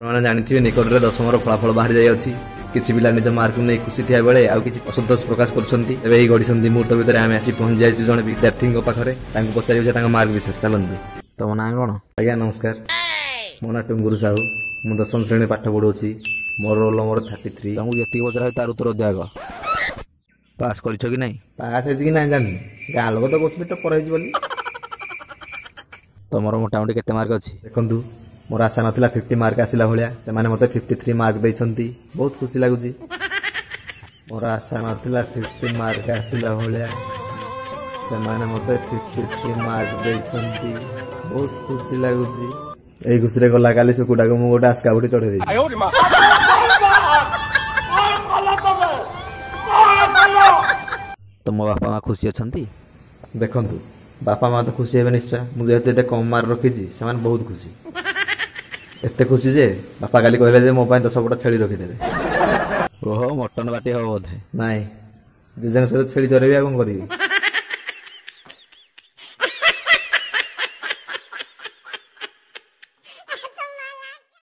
आपने जानी निकट में दशम फलाफल बाहरी जाइए किसी पिला निज मार्क नहीं खुशी थिया बेले आउ कि असंतोष प्रकाश कर गढ़ी मुहूर्त भितर आम आसी पहुंच जाइए जन विद्यार्थी पाखे पचार मार्क विषय चलते तुम ना कौन आज्ञा नमस्कार मो ना टुंगुरु साहू मु दशम श्रेणी पाठ पढ़ाऊँगी मोर रोल नंबर 33 तुमको जी पचरा तार उत्तर दियाग पास कर कि नहीं पास कि ना जानी गाँ लोक तो कहते टपर बोली तुम मोटामोटी केते मार्क अच्छी देखु मोर आशा नाला 50 मार्क आसला भाया से मत 53 मार्क देती बहुत खुशी लगुच मोर आशा नाला 50 मार्क आसला भाया से मत 53 मार्क देती बहुत खुशी लगुच यही खुशी गला काली से कुड़ा को गोटे आस्का बुटी चढ़े तुम बापा माँ खुशी अच्छा देखु बापा माँ तो खुशी हे निश्चय मुझे कम मार्क रखी से बहुत खुशी एते खुशी जे बापा काली कहले जे मो पाई 10 फुट छेली रखिदेबे ओहो मटन बाटी हो बोधे नाई जे जन से छेली चरेबी आ कोन करिबी।